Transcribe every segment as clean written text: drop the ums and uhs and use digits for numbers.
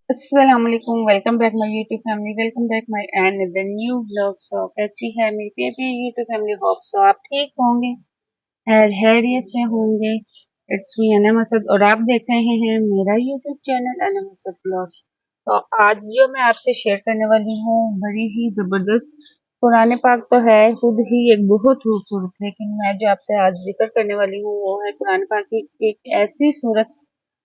अस्सलाम वालेकुम। Welcome back my YouTube family. Welcome back my and new vlog. So कैसी है मेरी प्यारी यूट्यूब फैमिली? होप सो आप ठीक होंगे, खैरियत से होंगे। इट्स मी अनम असद और आप देख रहे हैं मेरा YouTube channel Anam Asad vlog. तो आज जो मैं आपसे शेयर करने वाली हूँ बड़ी ही जबरदस्त कुरान पाक तो है खुद ही एक बहुत खूबसूरत, लेकिन मैं जो आपसे आज जिक्र करने वाली हूँ वो है कुरान पाक की एक ऐसी सूरत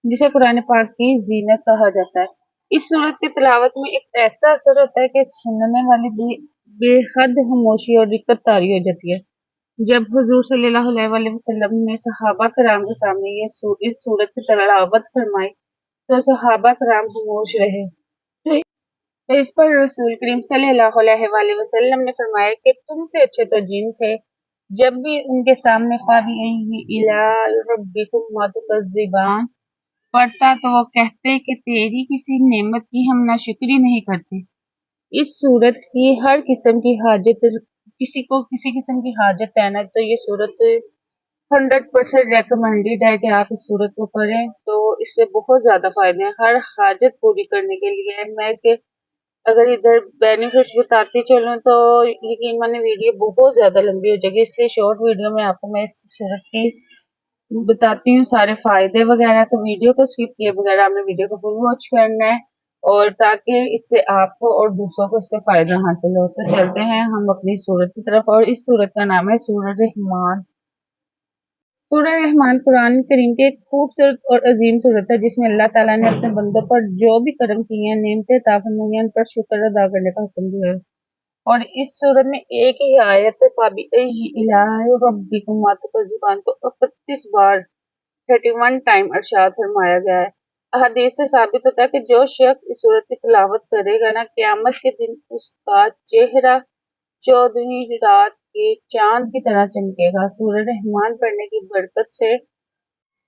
जिसे कुरान पाक की जीनत कहा जाता है। इस सूरत की तिलावत में एक ऐसा असर होता है कि सुनने वाली बेहद खामोशी और दिक्कत तारी हो जाती है। जब हुजूर सल्लल्लाहु अलैहि वसल्लम ने सहाबा कराम के सामने इस सूरत की तिलावत फरमाई तो सहाबा कराम खामोश रहे। तो इस पर रसूल करीम सल्लल्लाहु अलैहि वसल्लम ने फरमाया कि तुमसे अच्छे तो जिन थे। जब भी उनके सामने फ़ाबिअय्यि इला रब्बिकुमा तुकज़्ज़िबान पढ़ता तो वो कहते कि तेरी किसी नेमत की हम नाशुक्री नहीं करते। इस सूरत की हर किस्म की हाजत, किसी को किसी किस्म की हाजत है ना, तो ये सूरत 100% रेकमेंडेड है कि आप इस सूरत को पढ़ें। तो इससे बहुत ज़्यादा फ़ायदे हैं हर हाजत पूरी करने के लिए। मैं इसके अगर इधर बेनिफिट्स बताती चलूँ तो यकीन माने वीडियो बहुत ज़्यादा लंबी हो जाएगी, इसलिए शॉर्ट वीडियो में आपको मैं इस सूरत की बताती हूँ सारे फायदे वगैरह। तो वीडियो को स्किप किए बगैर आपने वीडियो को फुल वॉच करना है, और ताकि इससे आपको और दूसरों को इससे फायदा हासिल हो। तो चलते हैं हम अपनी सूरत की तरफ, और इस सूरत का नाम है सूरह रहमान। सूरह रहमान कुरान करीम की एक खूबसूरत और अजीम सूरत है जिसमें अल्लाह ताला ने अपने बंदों पर जो भी करम किए हैं, नेमतें अता फरमाई हैं, उन पर शुक्र अदा करने का हुक्म दिया है। और इस सूरत में एक ही आयत फ़ाबिअय्यि इला रब्बिकुमा तुकज़्ज़िबान को 31 बार 31 टाइम अरशाद फरमाया गया है। अहादीस से साबित होता है कि जो शख्स इस सूरत की तिलावत करेगा ना, क़यामत के दिन उसका चेहरा 14वीं रात के चाँद की तरह चमकेगा। सूरह रहमान पढ़ने की बरकत से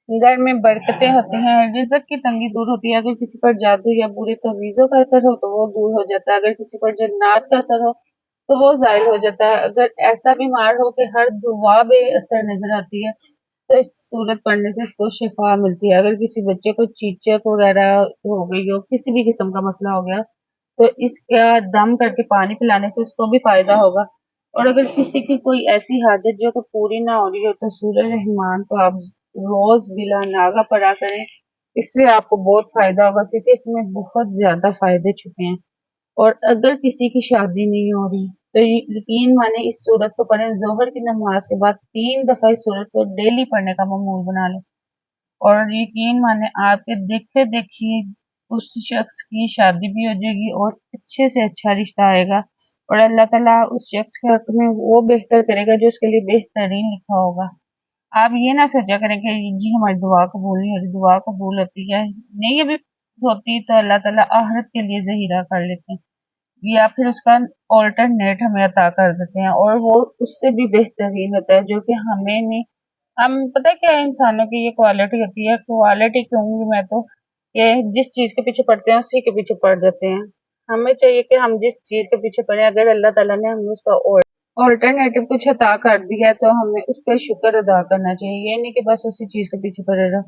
घर में बरकतें होती हैं, रिज़्क की तंगी दूर होती है। अगर किसी पर जादू या बुरी तवीज़ों का असर हो तो वो दूर हो जाता है। अगर किसी पर जन्नात का असर हो तो वो ज़ाइल हो जाता है। अगर ऐसा बीमार हो कि हर दुआ बेअसर नज़र आती है तो इस सूरत पढ़ने से इसको शिफा मिलती है। अगर किसी बच्चे को चीचक वगैरह हो गई हो, किसी भी किस्म का मसला हो गया, तो इसका दम करके पानी पिलाने से उसको भी फायदा होगा। और अगर किसी की कोई ऐसी हाजत जो कि पूरी ना हो रही हो तो सूरह रहमान को आप रोज बिला नागा पढ़ा करें। इससे आपको बहुत फायदा होगा क्योंकि इसमें बहुत ज्यादा फायदे छुपे हैं। और अगर किसी की शादी नहीं हो रही तो यकीन माने इस सूरत को पढ़ें। जोहर की नमाज के बाद 3 दफा इस सूरत को डेली पढ़ने का मामूल बना लें, और यकीन माने आपके देखे देखिए उस शख्स की शादी भी हो जाएगी और अच्छे से अच्छा रिश्ता आएगा। और अल्लाह ताला उस शख्स के हक में वो बेहतर करेगा जो उसके लिए बेहतरीन लिखा होगा। आप ये ना सोचा करें कि जी हमारी दुआ कबूल नहीं हो रही, दुआ कबूल होती है, नहीं अभी होती तो अल्लाह ताला आखिरत के लिए ज़हीरा कर लेते हैं, या फिर उसका ऑल्टरनेट हमें अता कर देते हैं, और वो उससे भी बेहतरीन होता है जो कि हमें नहीं। हम पता है क्या है, इंसानों की ये क्वालिटी होती है, क्वालिटी कहूँगी मैं तो, ये जिस चीज के पीछे पड़ते हैं उसी के पीछे पड़ जाते हैं। हमें चाहिए कि हम जिस चीज के पीछे पड़े, अगर अल्लाह ताला ने हमें उसका ऑल्टरनेटिव कुछ अता कर दिया है तो हमें उस पर शुक्र अदा करना चाहिए। ये नहीं कि बस उसी चीज के पीछे पड़े रहो,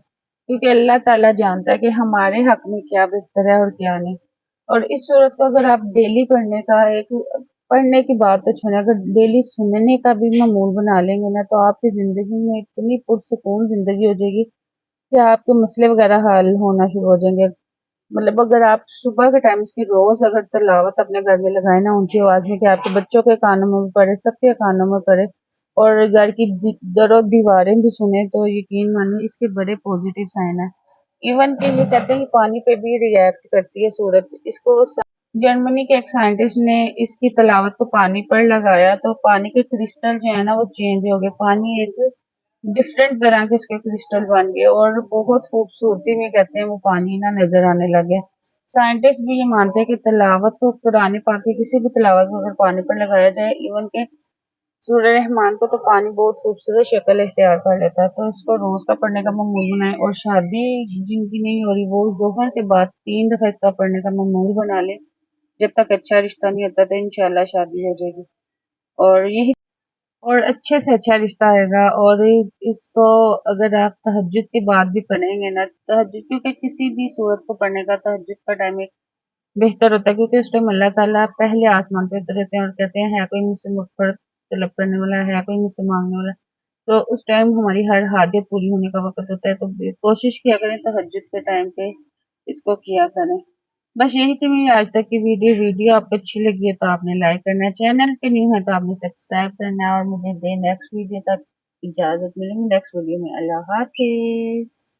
क्योंकि अल्लाह ताला जानता है कि हमारे हक में क्या बेहतर है और क्या नहीं। और इस सूरत को अगर आप डेली पढ़ने का एक पढ़ने की बात तो छोड़ें, अगर डेली सुनने का भी मामूल बना लेंगे ना, तो आपकी ज़िंदगी में इतनी पुरसुकून ज़िंदगी हो जाएगी कि आपके मसले वगैरह हल होना शुरू हो जाएंगे। मतलब अगर आप सुबह के टाइम इसकी रोज़ अगर तिलावत अपने घर में लगाए ना ऊंची आवाज़ में, कि आपके बच्चों के कानों में भी पड़े, सबके कानों में पड़े, और घर की दरों दीवारें भी सुने, तो यकीन मानिए इसके बड़े पॉजिटिव साइन है। इवन कि ये कहते हैं कि पानी पे भी रिएक्ट करती है सूरत। इसको जर्मनी के एक साइंटिस्ट ने इसकी तिलावत को पानी पर लगाया तो पानी के क्रिस्टल जो है ना वो चेंज हो गए। पानी एक डिफरेंट तरह के उसके क्रिस्टल बन गए और बहुत खूबसूरती में कहते हैं वो पानी ना नजर आने लगे। साइंटिस्ट भी ये मानते हैं कि तिलावत को, कुरान पाक की किसी भी तिलावत को अगर पानी पर लगाया जाए, इवन के सूरह रहमान को, तो पानी बहुत खूबसूरत शक्ल इख्तियार कर लेता है। तो इसको रोज का पढ़ने का मामूल बनाएं, और शादी जिनकी नहीं हो रही वो जोहर के बाद 3 दफा इसका पढ़ने का मामूल बना ले। जब तक अच्छा रिश्ता नहीं होता तो इंशाल्लाह शादी हो जाएगी। और यही اور اچھے سے اچھا رشتہ آئے گا۔ اور اس کو اگر آپ تہجد کے بعد بھی پڑھیں گے نا، تہجد کیونکہ کسی بھی صورت کو پڑھنے کا تہجد کا ٹائم ایک بہتر ہوتا ہے، کیونکہ اس ٹائم اللہ تعالیٰ پہلے آسمان پہ اترتے ہیں اور کہتے ہیں کوئی مجھ سے مغفرت طلب کرنے والا ہے، کوئی مجھ سے مانگنے والا ہے۔ تو اس ٹائم ہماری ہر حاجت پوری ہونے کا وقت ہوتا ہے، تو کوشش کیا کریں تہجد کے ٹائم پہ اس کو کیا کریں۔ بس یہی تھی میری آج تک کی ویڈیو آپ کو اچھی لگی ہے تو آپ نے لائک کرنا ہے، چینل پہ نیو ہے تو آپ نے سبسکرائب کرنا ہے، اور مجھے دے نیکسٹ ویڈیو تک اجازت ملیں گی نیکسٹ ویڈیو میں۔ اللہ حافظ۔